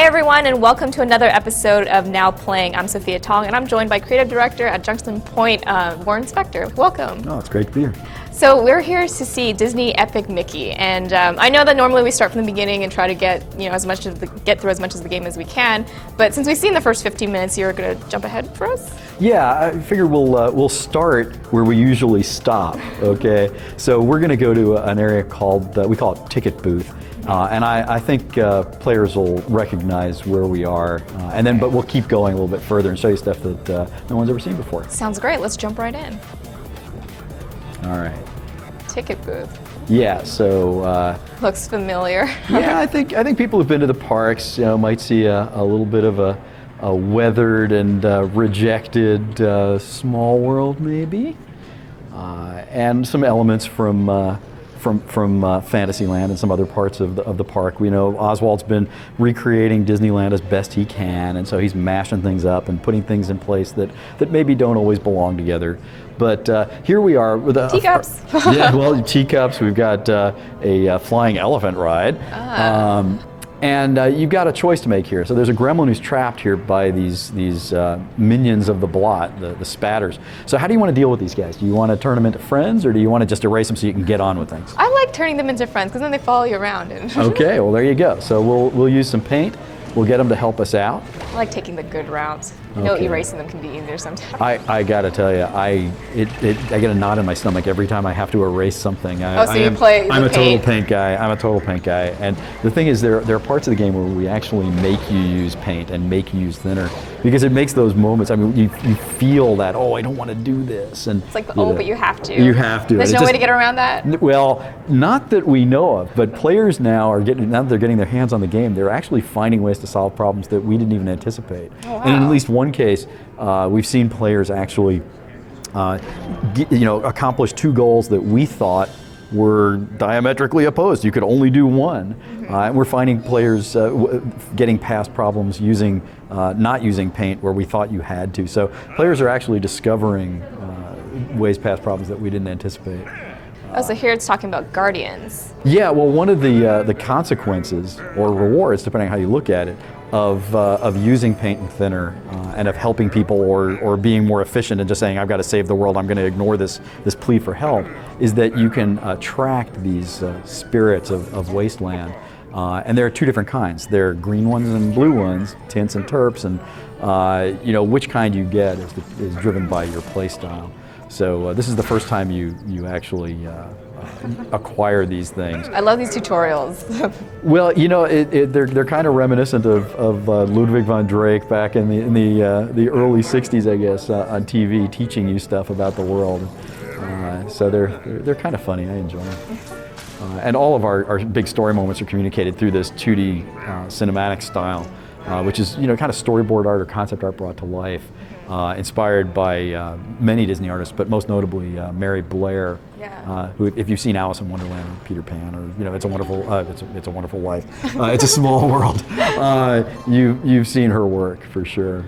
everyone, and welcome to another episode of Now Playing. I'm Sophia Tong, and I'm joined by Creative Director at Junction Point, Warren Spector. Welcome. Oh, it's great to be here. So we're here to see Disney Epic Mickey, and I know that normally we start from the beginning and try to get through as much of the game as we can. But since we've seen the first 15 minutes, you're going to jump ahead for us? Yeah, I figure we'll start where we usually stop. Okay, so we're going to go to an area called we call it Ticket Booth. And I think players will recognize where we are, but we'll keep going a little bit further and show you stuff that no one's ever seen before. Sounds great. Let's jump right in. All right. Ticket booth. Yeah. So. Looks familiar. Yeah, I think people who've been to the parks, might see a little bit of a weathered and rejected Small World, maybe, and some elements from Fantasyland and some other parts of the park. We know Oswald's been recreating Disneyland as best he can, and so he's mashing things up and putting things in place that maybe don't always belong together. But here we are with teacups. Teacups. We've got a flying elephant ride. And you've got a choice to make here. So there's a gremlin who's trapped here by these minions of the blot, the spatters. So how do you want to deal with these guys? Do you want to turn them into friends, or do you want to just erase them so you can get on with things? I like turning them into friends because then they follow you around. Okay, well there you go. So we'll use some paint. We'll get them to help us out. I like taking the good routes. I know erasing them can be easier sometimes. I gotta tell you, I get a knot in my stomach every time I have to erase something. I'm a total paint guy. And the thing is, there are parts of the game where we actually make you use paint and make you use thinner, because it makes those moments. I mean, you feel that, I don't want to do this, and it's like, but you have to. You have to. There's no way to get around that. Well, not that we know of, but players now now that they're getting their hands on the game, they're actually finding ways to solve problems that we didn't even anticipate. Oh, wow. And in at least one case, we've seen players actually, accomplish two goals that we thought were diametrically opposed. You could only do one. And we're finding players getting past problems using not using paint where we thought you had to. So players are actually discovering ways past problems that we didn't anticipate. So here it's talking about guardians. Yeah, well, one of the consequences or rewards, depending on how you look at it, of using paint and thinner and of helping people or being more efficient and just saying, I've got to save the world, I'm going to ignore this plea for help, is that you can attract these spirits of Wasteland. And there are two different kinds. There are green ones and blue ones, tints and terps, and which kind you get is driven by your play style. So this is the first time you actually acquire these things. I love these tutorials. Well, they're kind of reminiscent of Ludwig von Drake back in the early '60s, I guess, on TV, teaching you stuff about the world. So they're kind of funny. I enjoy them. And all of our big story moments are communicated through this 2D cinematic style, which is kind of storyboard art or concept art brought to life. Inspired by many Disney artists, but most notably Mary Blair, who, if you've seen Alice in Wonderland or Peter Pan, or It's a Wonderful Life, It's a Small World, you've seen her work for sure.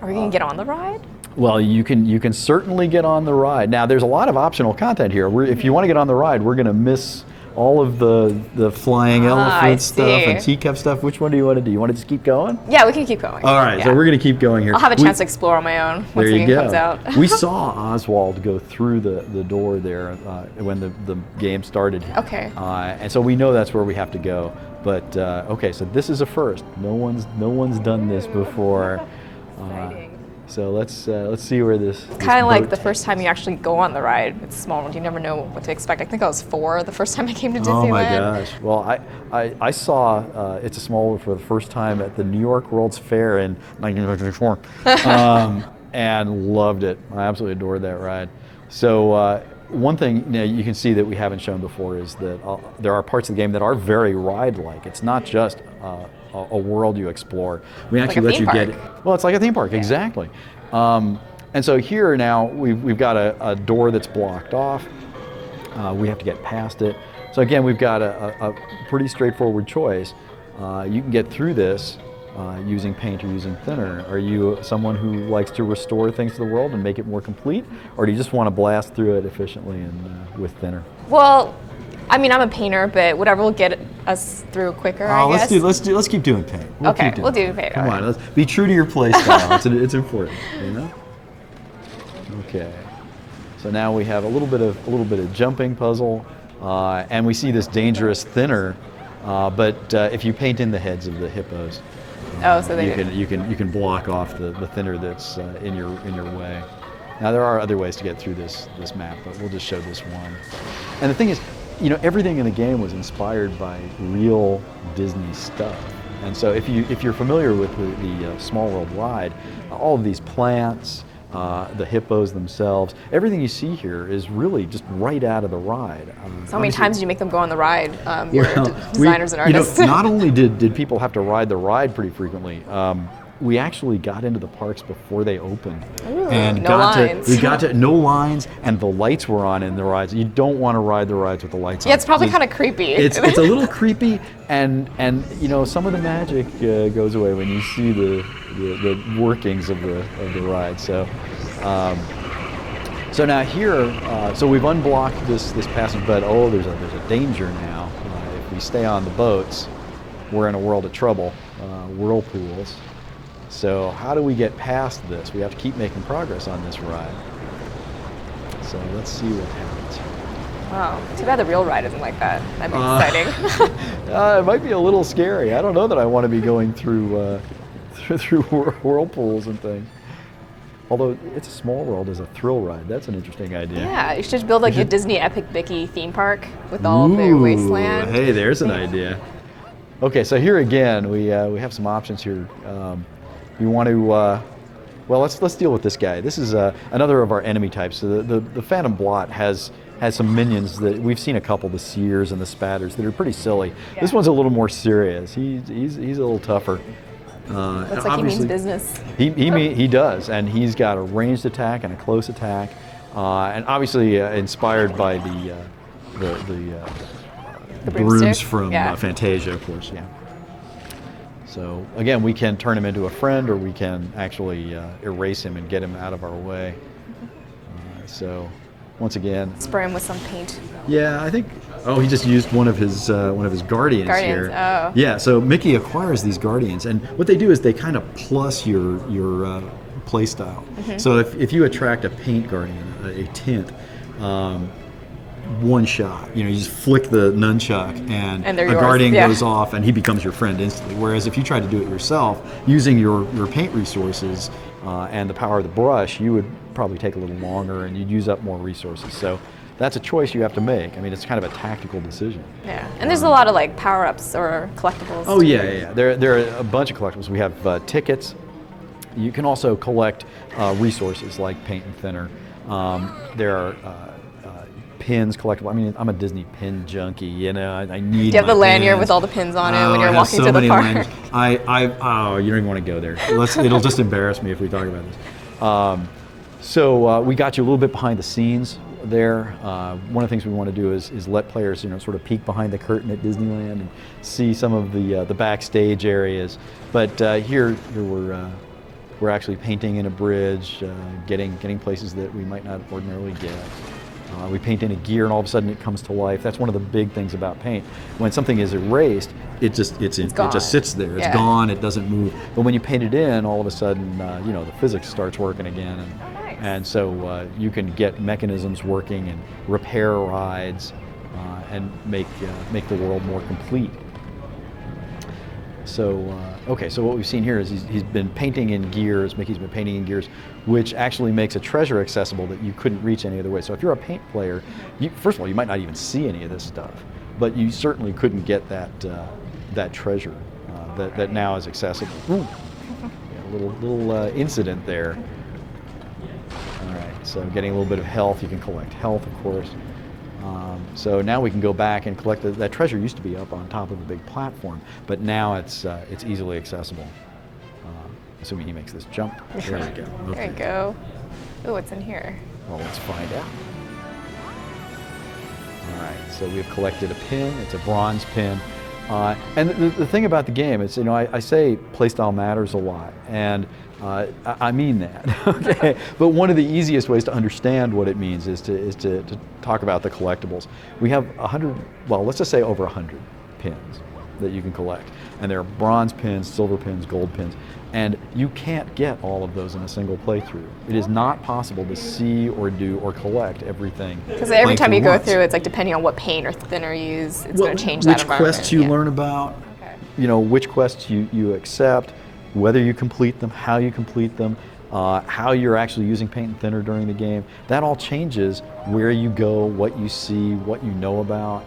Are we gonna get on the ride? Well, you can certainly get on the ride. Now, there's a lot of optional content here. If you want to get on the ride, we're gonna miss all of the flying elephant stuff and teacup stuff. Which one do you want to do? You want to just keep going? Yeah, we can keep going. All right, so we're going to keep going here. I'll have a chance to explore on my own once the game comes out. We saw Oswald go through the door there when the game started. Okay. And so we know that's where we have to go. But okay, so this is a first. No one's done this before. Exciting. So let's see where this. It's kind of like the first time you actually go on the ride. It's a small one. You never know what to expect. I think I was 4 the first time I came to Disneyland. Oh my gosh! Well, I saw It's a Small World for the first time at the New York World's Fair in 1994, and loved it. I absolutely adored that ride. So one thing you can see that we haven't shown before is that there are parts of the game that are very ride-like. It's not just a world you explore. We actually let you get it. Well, it's like a theme park, exactly. And so here now we've got a door that's blocked off. We have to get past it. So again, we've got a pretty straightforward choice. You can get through this using paint or using thinner. Are you someone who likes to restore things to the world and make it more complete, or do you just want to blast through it efficiently and with thinner? Well, I mean, I'm a painter, but whatever will get us through quicker, Oh, I guess. let's keep doing paint. We'll do paint. Come all on, right. let's be true to your play style. It's important, you know. Okay. So now we have a little bit of jumping puzzle, and we see this dangerous thinner. But if you paint in the heads of the hippos, So they you can block off the thinner that's in your way. Now there are other ways to get through this map, but we'll just show this one. And the thing is, you know, everything in the game was inspired by real Disney stuff. And so if you're familiar with the Small World ride, all of these plants, the hippos themselves, everything you see here is really just right out of the ride. So how many times did you make them go on the ride? Designers and artists. You know, not only did people have to ride the ride pretty frequently, we actually got into the parks before they opened. Ooh, and no lines. We got to no lines, and the lights were on in the rides. You don't want to ride the rides with the lights on. Yeah, it's probably kind of creepy. It's a little creepy, and you know, some of the magic goes away when you see the workings of the ride. So. So now here, so we've unblocked this passage, but there's a danger now. If we stay on the boats, we're in a world of trouble, whirlpools. So how do we get past this? We have to keep making progress on this ride. So let's see what happens. Wow, too bad the real ride isn't like that. That'd be exciting. It might be a little scary. I don't know that I want to be going through whirlpools and things. Although It's a Small World is a thrill ride. That's an interesting idea. Yeah, you should build like a Disney Epic Mickey theme park with all of the Wasteland. Hey, there's an idea. Okay, so here again, we have some options here. We want to, well, let's deal with this guy. This is another of our enemy types. So the Phantom Blot has some minions that we've seen a couple, the Seers and the Spatters, that are pretty silly. Yeah. This one's a little more serious. He's a little tougher. Looks like he means business. He does, and he's got a ranged attack and a close attack, and obviously inspired by the brooms from Fantasia, of course. Yeah. So again, we can turn him into a friend, or we can actually erase him and get him out of our way. So once again, spray him with some paint. Yeah, I think. Oh, he just used one of his guardians here. Oh. Yeah, so Mickey acquires these guardians, and what they do is they kind of plus your play style. Mm-hmm. So if you attract a paint guardian, a tint, one shot, you just flick the nunchuck, and a guardian goes off, and he becomes your friend instantly. Whereas if you try to do it yourself, using your paint resources and the power of the brush, you would probably take a little longer, and you'd use up more resources. So that's a choice you have to make. I mean, it's kind of a tactical decision. Yeah, and there's a lot of like power-ups or collectibles. Oh yeah. There are a bunch of collectibles. We have tickets. You can also collect resources like paint and thinner. There are pins collectible. I mean, I'm a Disney pin junkie. I need. Do you have the lanyard with all the pins on it when you're walking so through the park? You don't even want to go there. It'll just embarrass me if we talk about this. So we got you a little bit behind the scenes there. One of the things we want to do is let players, sort of peek behind the curtain at Disneyland and see some of the backstage areas. But here we're actually painting in a bridge, getting places that we might not ordinarily get. We paint in a gear, and all of a sudden it comes to life. That's one of the big things about paint. When something is erased, it just sits there. It's gone. It doesn't move. But when you paint it in, all of a sudden, the physics starts working again. And so you can get mechanisms working and repair rides and make the world more complete. So so what we've seen here is he's been painting in gears. Mickey's been painting in gears, which actually makes a treasure accessible that you couldn't reach any other way. So if you're a paint player, first of all, you might not even see any of this stuff, but you certainly couldn't get that treasure that now is accessible. Ooh. Yeah, little incident there. All right, so getting a little bit of health. You can collect health, of course. So now we can go back and collect that treasure. Used to be up on top of a big platform, but now it's easily accessible. Assuming he makes this jump. There we go. Okay. There you go. Oh, what's in here? Well, let's find out. All right, so we've collected a pin. It's a bronze pin. And the thing about the game is, I say playstyle matters a lot, and I mean that. Okay, but one of the easiest ways to understand what it means is to talk about the collectibles. We have 100. Well, let's just say over 100 pins that you can collect. And there are bronze pins, silver pins, gold pins. And you can't get all of those in a single playthrough. It is not possible to see or do or collect everything. Because every time you go once. through, it's like depending on what paint or thinner you use, it's going to change that which environment. quests you learn about, which quests you accept, whether you complete them, how you complete them, how you're actually using paint and thinner during the game. That all changes where you go, what you see, what you know about.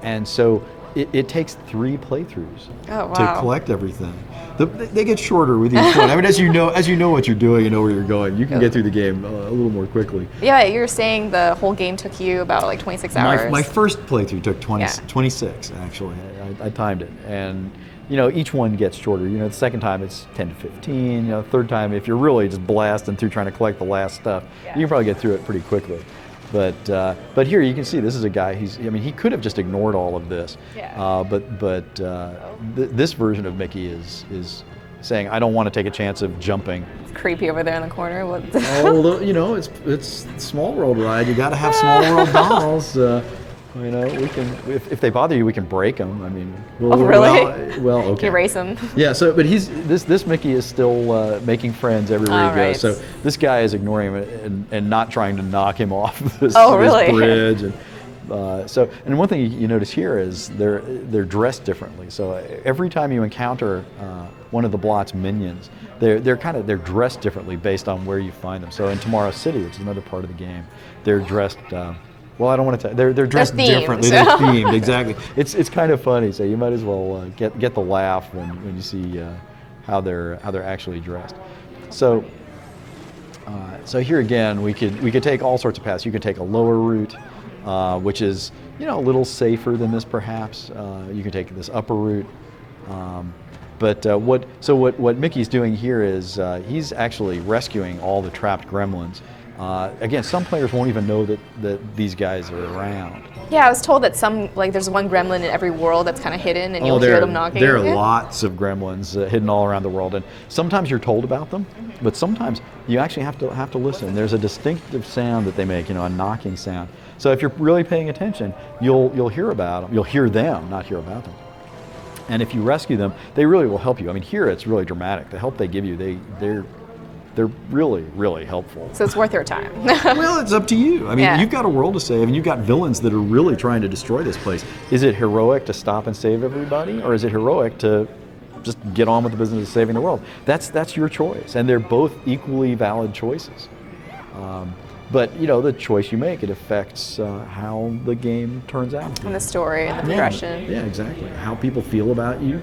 And so it takes 3 playthroughs to collect everything. They get shorter with each one. I mean, as you know what you're doing, you know where you're going. You can get through the game a little more quickly. Yeah, you're saying the whole game took you about like 26 hours. My first playthrough took 26 actually. I timed it, and each one gets shorter. The second time it's 10 to 15. Third time, if you're really just blasting through trying to collect the last stuff, you can probably get through it pretty quickly. But here you can see this is a guy. He could have just ignored all of this. This version of Mickey is saying, I don't want to take a chance of jumping. It's creepy over there in the corner. It's Small World ride. You got to have Small World dolls. We can, if they bother you, we can break them. Really? Well, okay. Can you erase them? Yeah. So, but this Mickey is still making friends everywhere he goes. So this guy is ignoring him and not trying to knock him off this bridge. And one thing you notice here is they're dressed differently. So every time you encounter one of the Blot's minions, they're dressed differently based on where you find them. So in Tomorrow City, which is another part of the game, they're dressed. Well, I don't want to tell. They're dressed differently. They're themed, exactly. It's kind of funny, so you might as well get the laugh when you see how they're actually dressed. So here again, we could take all sorts of paths. You could take a lower route, which is a little safer than this perhaps. You can take this upper route. What Mickey's doing here is he's actually rescuing all the trapped gremlins. Again, some players won't even know that these guys are around. Yeah, I was told that there's one gremlin in every world that's kind of hidden, and you'll hear them knocking. There are lots of gremlins hidden all around the world, and sometimes you're told about them, but sometimes you actually have to listen. There's a distinctive sound that they make, a knocking sound. So if you're really paying attention, you'll hear about them. You'll hear them, not hear about them. And if you rescue them, they really will help you. Here it's really dramatic. The help they give you, they're really, really helpful. So it's worth your time. Well, it's up to you. You've got a world to save, and you've got villains that are really trying to destroy this place. Is it heroic to stop and save everybody, or is it heroic to just get on with the business of saving the world? That's your choice, and they're both equally valid choices. But the choice you make, it affects how the game turns out. And the story and the progression. Yeah, exactly. How people feel about you.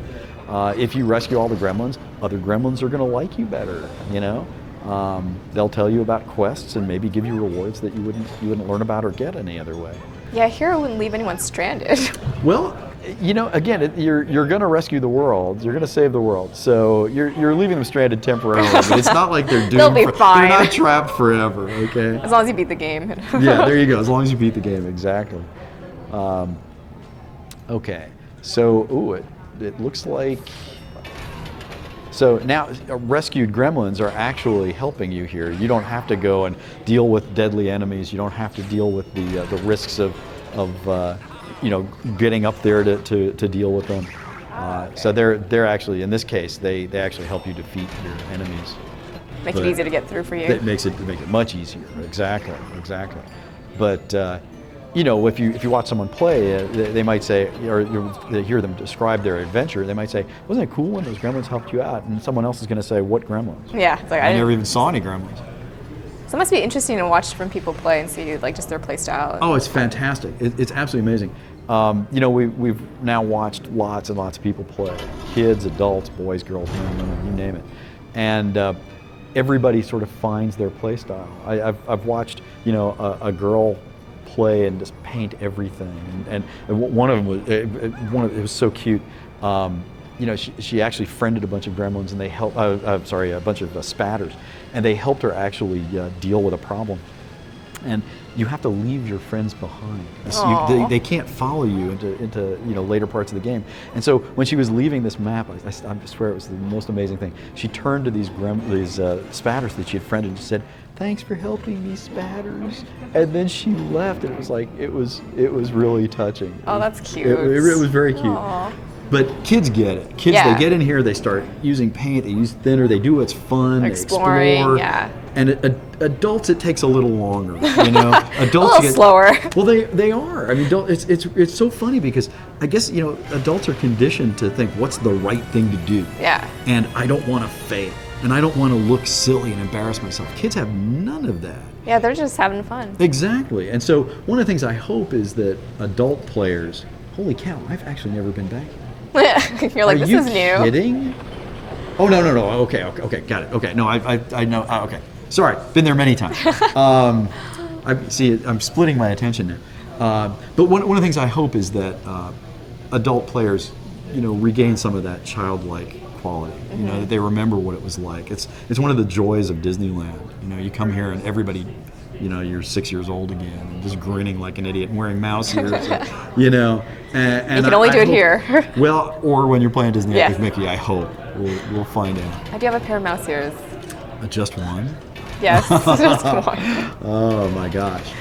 If you rescue all the gremlins, other gremlins are going to like you better. They'll tell you about quests and maybe give you rewards that you wouldn't learn about or get any other way. Yeah, here it wouldn't leave anyone stranded. Well, again, you're going to rescue the world. You're going to save the world. So you're leaving them stranded temporarily. But it's not like they're doomed. They'll be fine. They're not trapped forever. Okay. As long as you beat the game. Yeah, there you go. As long as you beat the game, exactly. Okay. So, it looks like. So now rescued gremlins are actually helping you here. You don't have to go and deal with deadly enemies. You don't have to deal with the risks of getting up there to deal with them. So they're actually, in this case, they actually help you defeat your enemies. Make it easy to get through for you. It makes it much easier. Exactly. But if you watch someone play, they might say, or they hear them describe their adventure, they might say, wasn't it cool when those gremlins helped you out? And someone else is going to say, what gremlins? Yeah. It's like, I never even saw any gremlins. So it must be interesting to watch different people play and see just their play style. Oh, it's fantastic. It's absolutely amazing. We've now watched lots and lots of people play. Kids, adults, boys, girls, men, women, you name it. And everybody sort of finds their play style. I've watched, a girl play and just paint everything, and one of them was so cute. She actually friended a bunch of gremlins, and they helped. A bunch of spatters, and they helped her actually deal with a problem. and you have to leave your friends behind. They can't follow you into later parts of the game. And so when she was leaving this map, I swear it was the most amazing thing. She turned to these spatters that she had friended and said, "Thanks for helping me, spatters." And then she left, and it was like it was really touching. Oh, that's cute. It was very cute. Aww. But kids get it. Kids, they get in here, they start using paint, they use thinner, they do what's fun, Exploring, they explore. yeah. And adults, it takes a little longer. Adults a little slower. Well, they are. I mean, it's so funny because I guess adults are conditioned to think what's the right thing to do. Yeah. And I don't want to fail, and I don't want to look silly and embarrass myself. Kids have none of that. Yeah, they're just having fun. Exactly. And so one of the things I hope is that adult players. Holy cow! I've actually never been back. You're like, this is new. Are you kidding? Oh, no. Okay, got it. Okay, no, I know. Okay, sorry, been there many times. I'm splitting my attention now. But one of the things I hope is that adult players, regain some of that childlike quality. That they remember what it was like. It's one of the joys of Disneyland. You come here and everybody. You're 6 years old again, and just grinning like an idiot and wearing mouse ears, And you can only do it here. Well, or when you're playing Disney Epic Mickey, I hope. We'll find out. I do have a pair of mouse ears. Just one? Yes, just one. Oh my gosh.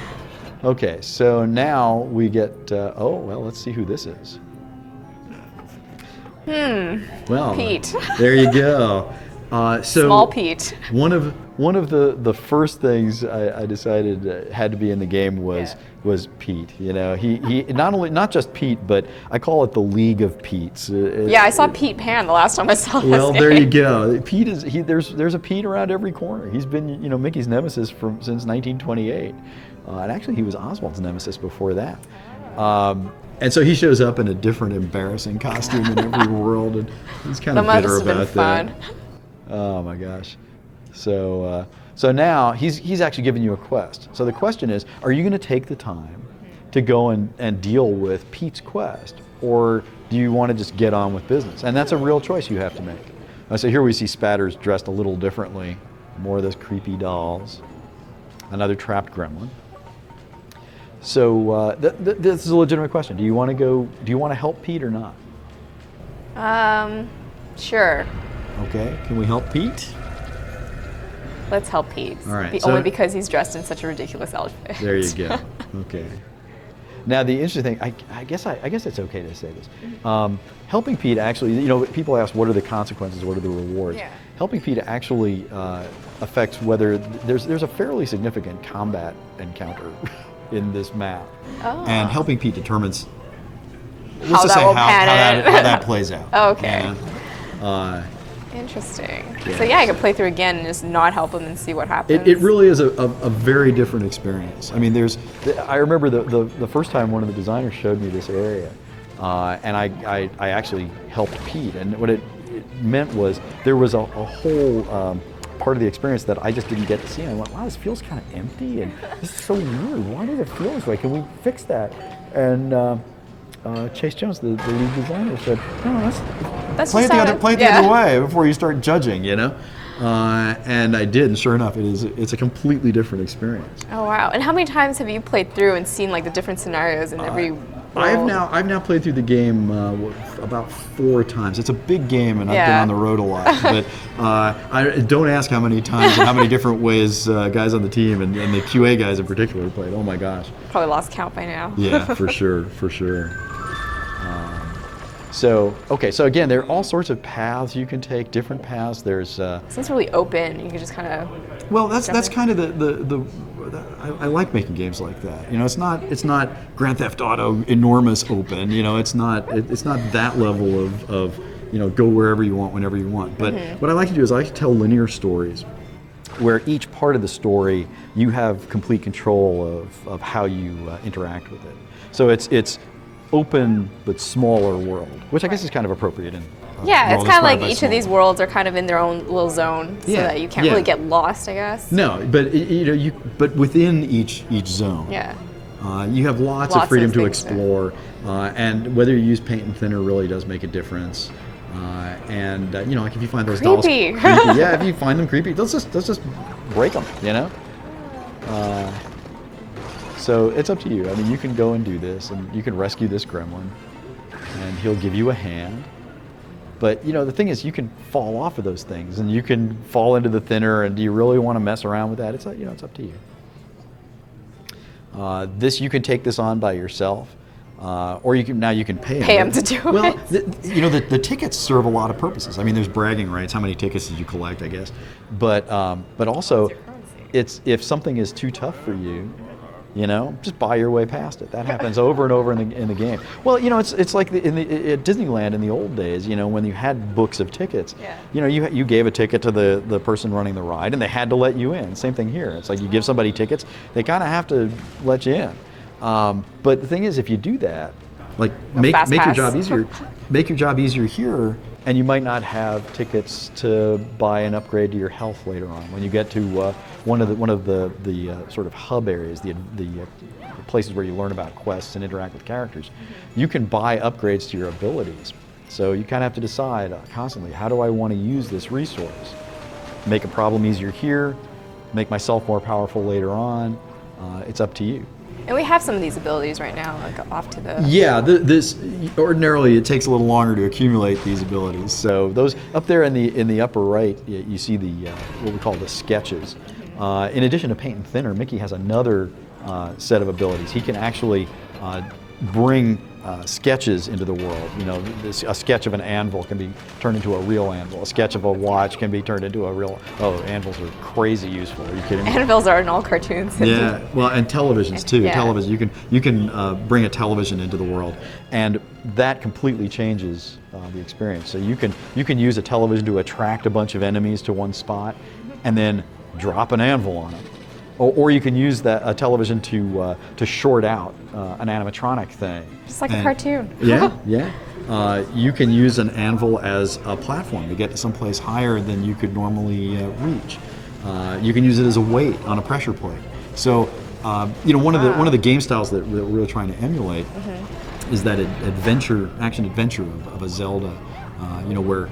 Okay, so now we get, let's see who this is. Well, Pete. There you go. Small Pete. One of the first things I decided had to be in the game was Pete. He not just Pete, but I call it the League of Petes. I saw Pete Pan the last time I saw this. Well, there you go. Pete is there's a Pete around every corner. He's been Mickey's nemesis since 1928, and actually he was Oswald's nemesis before that. And so he shows up in a different embarrassing costume in every world, and he's kind of bitter about that. Oh my gosh. So now he's actually giving you a quest. So the question is, are you going to take the time to go and deal with Pete's quest, or do you want to just get on with business? And that's a real choice you have to make. So here we see Spatters dressed a little differently, more of those creepy dolls, another trapped gremlin. So this is a legitimate question. Do you want to help Pete or not? Sure. Okay, can we help Pete? Let's help Pete. All right. Only because he's dressed in such a ridiculous outfit. There you go. Okay. Now the interesting thing, I guess it's okay to say this. Helping Pete actually, people ask what are the consequences, what are the rewards. Yeah. Helping Pete actually affects whether there's a fairly significant combat encounter in this map, and helping Pete determines how that plays out. Oh, okay. Interesting. Yeah. So I could play through again and just not help him and see what happens. It really is a very different experience. I mean, I remember the first time one of the designers showed me this area, and I actually helped Pete, and what it meant was there was a whole part of the experience that I just didn't get to see. And I went, wow, this feels kind of empty, and this is so weird. Why did it feel this way? Can we fix that? And Chase Jones, the lead designer, said, no, that's play it the other way before you start judging, And I did, and sure enough, it's a completely different experience. Oh wow! And how many times have you played through and seen like the different scenarios in every world? I've now played through the game about 4 times. It's a big game, and I've been on the road a lot. But I don't ask how many times and how many different ways guys on the team and the QA guys in particular played. Oh my gosh! Probably lost count by now. Yeah, for sure. So again, there are all sorts of paths you can take, different paths. There's since it's really open, you can just kind of. Well, that's kind of the I like making games like that. It's not Grand Theft Auto enormous open. It's not that level of go wherever you want, whenever you want. But what I like to do is I like to tell linear stories, where each part of the story you have complete control of how you interact with it. So it's open but smaller world, which I guess is kind of appropriate in. It's kind of like each of these worlds are kind of in their own little zone, so that you can't really get lost, I guess. No, but but within each zone, you have lots of freedom to explore, and whether you use paint and thinner really does make a difference. And like if you find those dolls creepy, if you find them creepy, let's just break them, So it's up to you. I mean, you can go and do this, and you can rescue this gremlin, and he'll give you a hand. But you know, the thing is, you can fall off of those things, and you can fall into the thinner. And do you really want to mess around with that? It's it's up to you. This you can take this on by yourself, or you can pay him to do it. Well, the tickets serve a lot of purposes. I mean, there's bragging rights. How many tickets did you collect? I guess, but also, if something is too tough for you, just buy your way past it. That happens over and over in the game. Well, it's like at Disneyland in the old days. When you had books of tickets. Yeah. You gave a ticket to the person running the ride, and they had to let you in. Same thing here. It's like you give somebody tickets, they kind of have to let you in. But the thing is, if you do that, like make your job easier, make your job easier here, and you might not have tickets to buy an upgrade to your health later on when you get to one of the sort of hub areas, the places where you learn about quests and interact with characters. You can buy upgrades to your abilities. So you kind of have to decide constantly, how do I want to use this resource? Make a problem easier here, make myself more powerful later on. It's up to you. And we have some of these abilities right now, like off to the... Yeah, this ordinarily it takes a little longer to accumulate these abilities. So those up there in the upper right, you see the what we call the sketches. In addition to paint and thinner, Mickey has another set of abilities. He can actually bring sketches into the world. A sketch of an anvil can be turned into a real anvil. A sketch of a watch can be turned into a real... Oh, anvils are crazy useful. Are you kidding me? Anvils are in all cartoons. Yeah, well, and televisions too. Yeah. Television, you can bring a television into the world, and that completely changes the experience. So you can use a television to attract a bunch of enemies to one spot, and then drop an anvil on them. Or you can use a television to short out an animatronic thing. Just like a cartoon. Yeah. You can use an anvil as a platform to get to someplace higher than you could normally reach. You can use it as a weight on a pressure plate. So, one of the game styles that we're really trying to emulate is that action adventure of a Zelda, where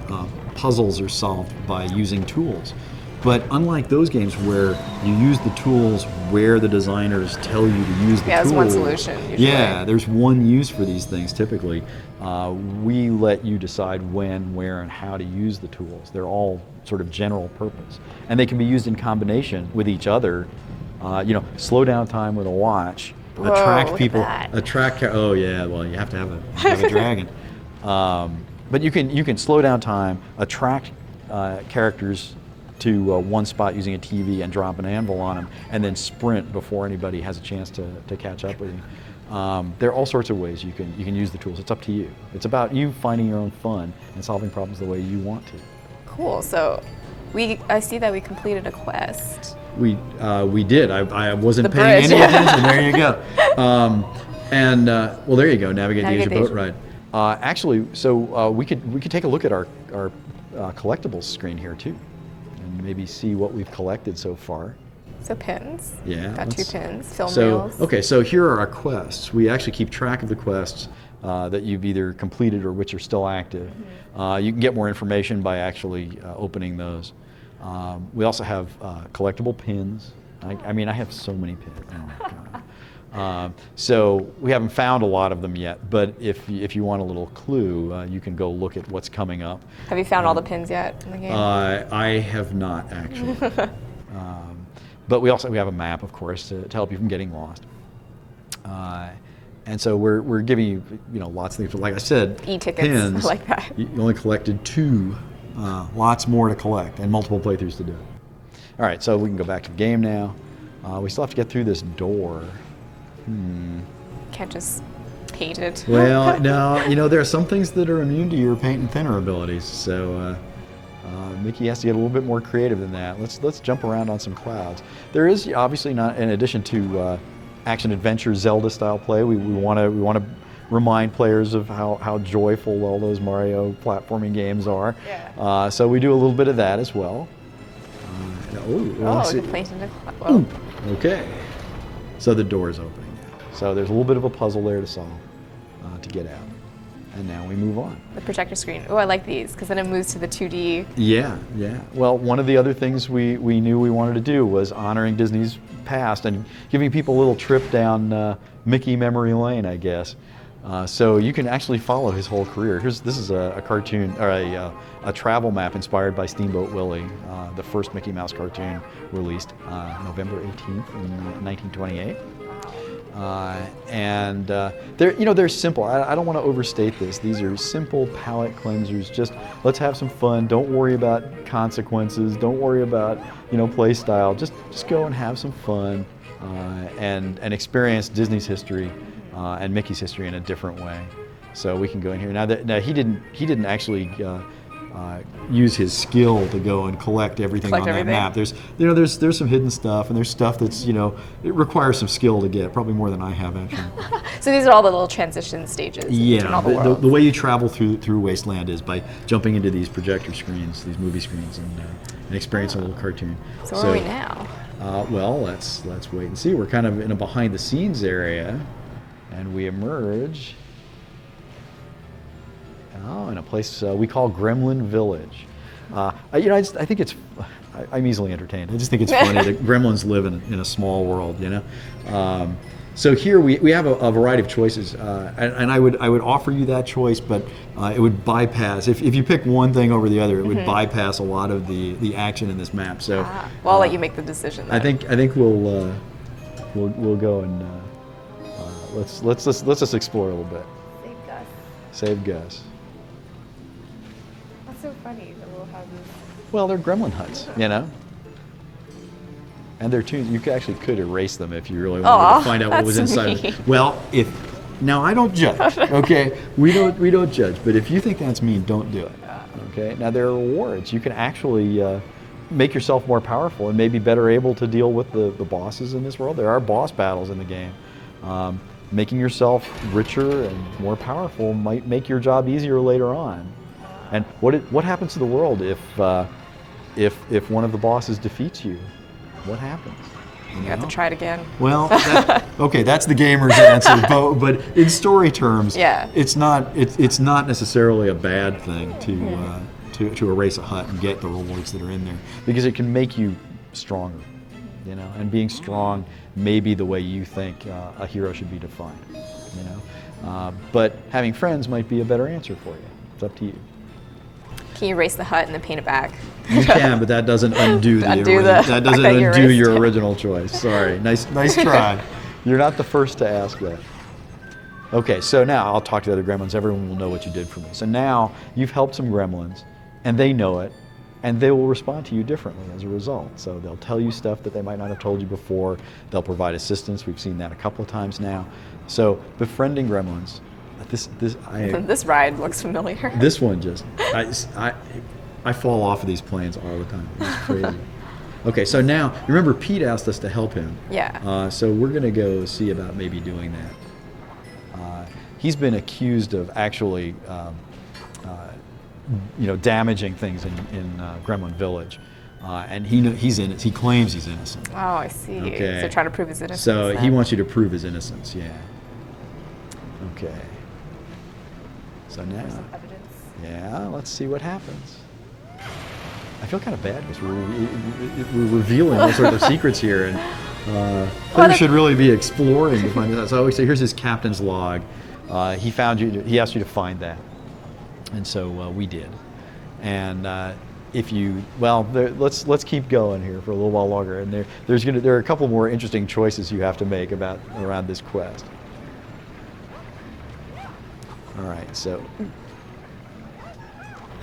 puzzles are solved by using tools. But unlike those games where you use the tools where the designers tell you to use the tools. Yeah, there's one solution usually. Yeah, there's one use for these things typically. We let you decide when, where, and how to use the tools. They're all sort of general purpose. And they can be used in combination with each other. Slow down time with a watch. Whoa, attract people. Look Oh yeah, well you have to have a dragon. But you can slow down time, attract characters to one spot using a TV and drop an anvil on them, and then sprint before anybody has a chance to catch up with you. There are all sorts of ways you can use the tools. It's up to you. It's about you finding your own fun and solving problems the way you want to. Cool. So I see that we completed a quest. We did. I wasn't The paying bridge. any attention. There you go. Well, there you go. Navigate the Asia boat ride. Actually, so we could take a look at our collectibles screen here too. Maybe see what we've collected so far. So pins. Yeah. Got 2 pins. Film reels. Okay, so here are our quests. We actually keep track of the quests that you've either completed or which are still active. You can get more information by actually opening those. We also have collectible pins. I mean, I have so many pins. Oh my God. So we haven't found a lot of them yet, but if you want a little clue, you can go look at what's coming up. Have you found all the pins yet in the game? I have not actually. But we have a map, of course, to help you from getting lost. And so we're giving you lots of things. But like I said, e-tickets pins, like that. You only collected 2. Lots more to collect and multiple playthroughs to do it. All right, so we can go back to the game now. We still have to get through this door. Can't just paint it. Well, no, there are some things that are immune to your paint and thinner abilities. So Mickey has to get a little bit more creative than that. Let's jump around on some clouds. There is obviously not, in addition to action adventure Zelda style play, we want to remind players of how joyful all those Mario platforming games are. Yeah. So we do a little bit of that as well. We can place in the cloud. Okay. So the door's opening. So there's a little bit of a puzzle there to solve, to get out. And now we move on. The projector screen. Oh, I like these because then it moves to the 2D. Yeah, yeah. Well, one of the other things we knew we wanted to do was honoring Disney's past and giving people a little trip down Mickey memory lane, I guess. So you can actually follow his whole career. This is a cartoon, or a travel map inspired by Steamboat Willie, the first Mickey Mouse cartoon released November 18th in 1928. They're simple. I don't want to overstate this. These are simple palate cleansers. Just let's have some fun. Don't worry about consequences. Don't worry about play style. Just go and have some fun and experience Disney's history and Mickey's history in a different way. So we can go in here now. He didn't actually use his skill to go and collect everything on that map. There's some hidden stuff, and there's stuff that's it requires some skill to get, probably more than I have actually. So these are all the little transition stages. Yeah, the way you travel through Wasteland is by jumping into these projector screens, these movie screens, and experiencing a little cartoon. So where are we now? Well, let's wait and see. We're kind of in a behind the scenes area, and we emerge. In a place we call Gremlin Village. I think it's. I'm easily entertained. I just think it's funny that gremlins live in a small world, So here we have a variety of choices, and I would offer you that choice, but it would bypass if you pick one thing over the other, it would bypass a lot of the action in this map. So well, I'll let you make the decision. I think we'll go and let's just explore a little bit. Save Gus. Save Gus. That's so funny, the little houses. Well, they're gremlin huts, And they're tunes. You actually could erase them if you really wanted to find out what was inside. Mean. Well, now I don't judge. Okay, we don't judge. But if you think that's mean, don't do it. Okay. Now there are rewards. You can actually make yourself more powerful and maybe better able to deal with the bosses in this world. There are boss battles in the game. Making yourself richer and more powerful might make your job easier later on. And what happens to the world if one of the bosses defeats you? What happens? You have to try it again. Well, okay, that's the gamer's answer. But in story terms, it's not necessarily a bad thing to erase a hut and get the rewards that are in there, because it can make you stronger. And being strong may be the way you think a hero should be defined. But having friends might be a better answer for you. It's up to you. Can you erase the hut and then paint it back? You can, but that doesn't undo your original choice. Sorry. Nice try. You're not the first to ask that. Okay, so now I'll talk to the other gremlins. Everyone will know what you did for me. So now you've helped some gremlins, and they know it, and they will respond to you differently as a result. So they'll tell you stuff that they might not have told you before. They'll provide assistance. We've seen that a couple of times now. So befriending gremlins. This ride looks familiar. This one I fall off of these planes all the time. It's crazy. Okay, so now remember Pete asked us to help him. Yeah. So we're gonna go see about maybe doing that. He's been accused of actually, damaging things in Gremlin Village, and he's in it. He claims he's innocent. Oh, I see. Okay. So trying to prove his innocence. So he wants you to prove his innocence. Yeah. Okay. So now, let's see what happens. I feel kind of bad because we're revealing all sorts of secrets here, and players should really be exploring to find out. So I always say, here's his captain's log. He found you. He asked you to find that, and so we did. And let's keep going here for a little while longer. And there are a couple more interesting choices you have to make around this quest. All right, so.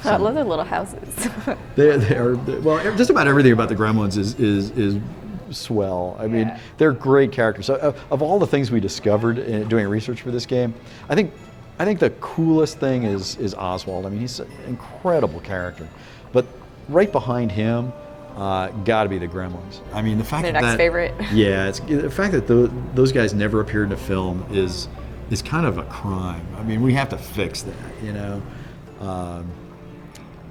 I love their little houses. They are well. Just about everything about the Gremlins is swell. I mean, they're great characters. So, of all the things we discovered in doing research for this game, I think the coolest thing is Oswald. I mean, he's an incredible character. But right behind him, got to be the Gremlins. I mean, the fact Their that next favorite. Yeah, the fact that those guys never appeared in a film is kind of a crime. I mean, we have to fix that,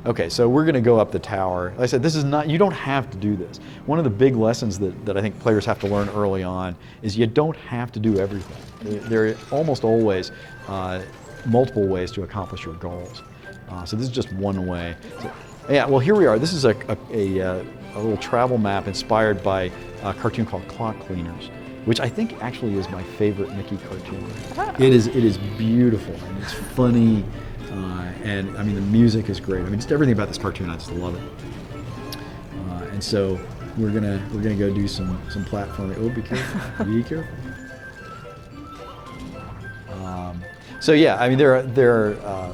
Okay, so we're going to go up the tower. Like I said, this is not, you don't have to do this. One of the big lessons that I think players have to learn early on is you don't have to do everything. There almost always multiple ways to accomplish your goals. So this is just one way. So, yeah, well, here we are. This is a little travel map inspired by a cartoon called Clock Cleaners, which I think actually is my favorite Mickey cartoon. Oh. It is beautiful, and it's funny, and I mean the music is great. I mean just everything about this cartoon, I just love it. And so we're gonna go do some platforming. Oh, be careful! Be careful. So yeah, I mean there are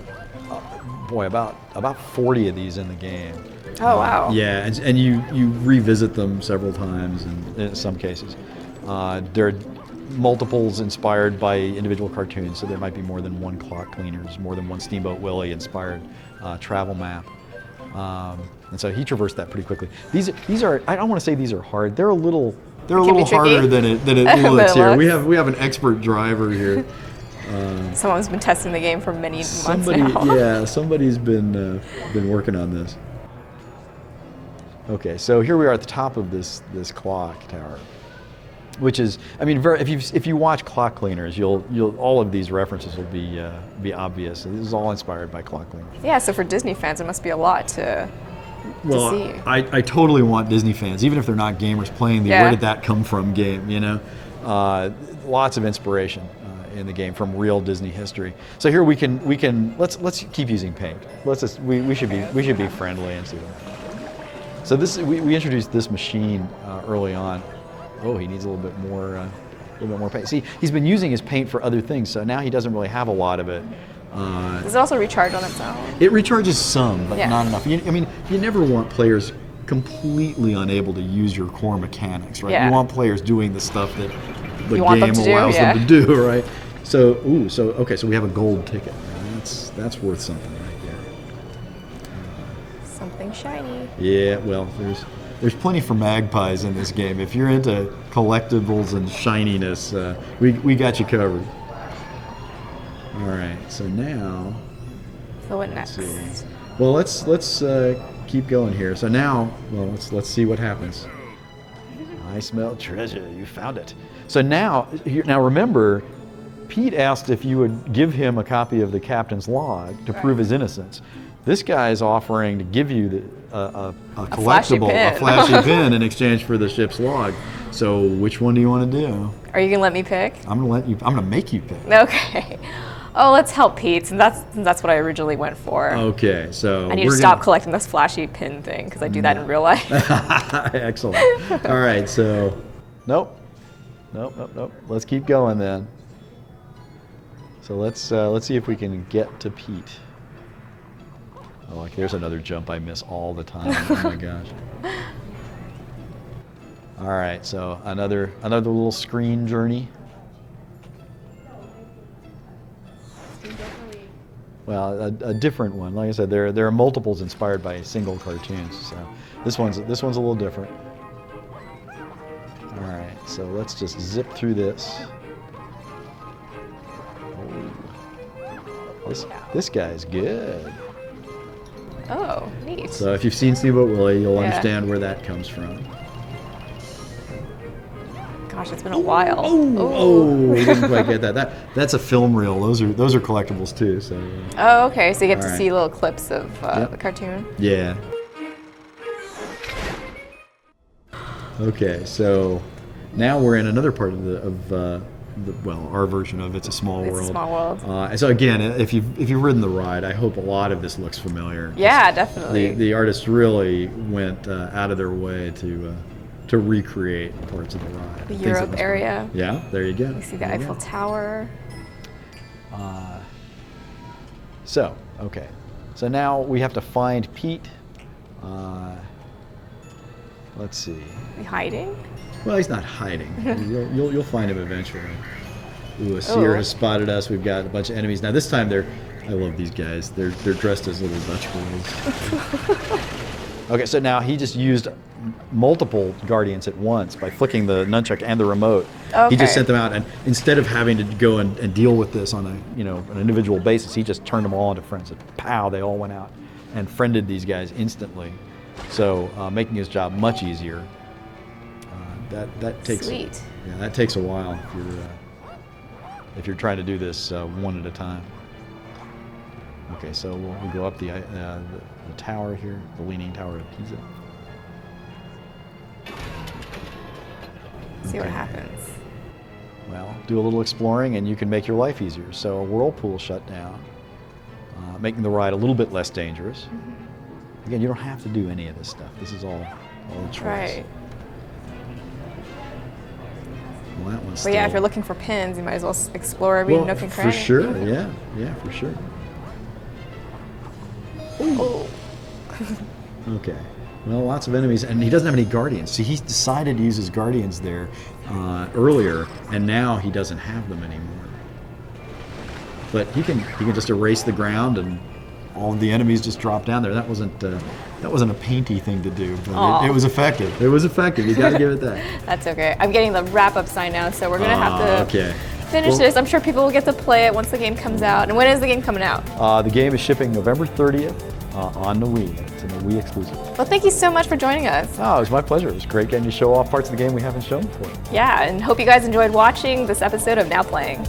boy about 40 of these in the game. Oh wow! Yeah, and you revisit them several times in some cases. There are multiples inspired by individual cartoons, so there might be more than one Clock Cleaners, more than one Steamboat Willie inspired travel map. And so he traversed that pretty quickly. These are I don't want to say these are hard. They're a little harder than it looks here. We have an expert driver here. Someone's been testing the game for many months now. Yeah, somebody's been working on this. Okay, so here we are at the top of this clock tower, which is, I mean, if you watch Clock Cleaners, you'll all of these references will be obvious. This is all inspired by Clock Cleaners. Yeah, so for Disney fans, it must be a lot to see. I totally want Disney fans, even if they're not gamers, playing the Where Did That Come From game. You know, lots of inspiration in the game from real Disney history. So here we can let's keep using paint. We should be friendly and see that. So we introduced this machine early on. Oh, he needs a little bit more paint. See, he's been using his paint for other things, so now he doesn't really have a lot of it. Does it also recharge on its own? It recharges some, but not enough. I mean, you never want players completely unable to use your core mechanics, right? Yeah. You want players doing the stuff that the game them allows to them to do, right? So we have a gold ticket. That's worth something right there. Something shiny. Yeah, well, there's plenty for magpies in this game. If you're into collectibles and shininess, we got you covered. All right, so now. So what next? Let's see. Well, let's keep going here. So now, well, let's see what happens. I smell treasure. You found it. So now remember, Pete asked if you would give him a copy of the captain's log to prove his innocence. This guy is offering to give you a collectible, a flashy pin in exchange for the ship's log. So which one do you want to do? Are you gonna let me pick? I'm gonna make you pick. Okay. Oh, let's help Pete, since that's what I originally went for. Okay, so I need to stop collecting this flashy pin thing because I do that in real life. Excellent. All right, so nope. Let's keep going then. So let's see if we can get to Pete. Oh, like there's another jump I miss all the time. Oh my gosh. All right, so another little screen journey. Well, a different one. Like I said, there are multiples inspired by single cartoons. So this one's a little different. All right, so let's just zip through this. Oh, this guy's good. Oh, neat. So if you've seen Steamboat Willie, you'll understand where that comes from. Gosh, it's been a while. We didn't quite get that. That's a film reel. Those are collectibles too. So. Oh, okay. So you get to see little clips of the cartoon. Yeah. Okay, so now we're in another part of our version of It's a Small World. It's a Small World. So again, if you've ridden the ride, I hope a lot of this looks familiar. Yeah, definitely. The artists really went out of their way to recreate parts of the ride. The Europe area. Yeah, there you go. You see the Eiffel Tower. So now we have to find Pete. Let's see. Is he hiding? Well, he's not hiding. You'll find him eventually. Ooh, a seer has spotted us. We've got a bunch of enemies. Now this time I love these guys. They're dressed as little Dutch girls. Okay, so now he just used multiple guardians at once by flicking the nunchuck and the remote. Okay. He just sent them out, and instead of having to go and deal with this on an individual basis, he just turned them all into friends. And pow, they all went out and friended these guys instantly. So making his job much easier. That takes Sweet. That takes a while if you're trying to do this one at a time. Okay, so we'll go up the tower here, the Leaning Tower of Pisa. See what Okay. happens. Well, do a little exploring and you can make your life easier. So a whirlpool shut down, making the ride a little bit less dangerous. Again, you don't have to do any of this stuff. This is all a choice. Right. Well, that one's But yeah, if still- you're looking for pins, you might as well explore every nook and cranny. for sure, yeah, for sure. Oh. Okay. Well, lots of enemies, and he doesn't have any guardians. See, he decided to use his guardians there earlier, and now he doesn't have them anymore. But he can just erase the ground, and all of the enemies just drop down there. That wasn't a painty thing to do, but it was effective. It was effective. You got to give it that. That's okay. I'm getting the wrap-up sign now, so we're gonna have to finish this. I'm sure people will get to play it once the game comes out. And when is the game coming out? The game is shipping November 30th on the Wii. It's an Wii exclusive. Well, thank you so much for joining us. Oh, it was my pleasure. It was great getting to show off parts of the game we haven't shown before. Yeah, and hope you guys enjoyed watching this episode of Now Playing.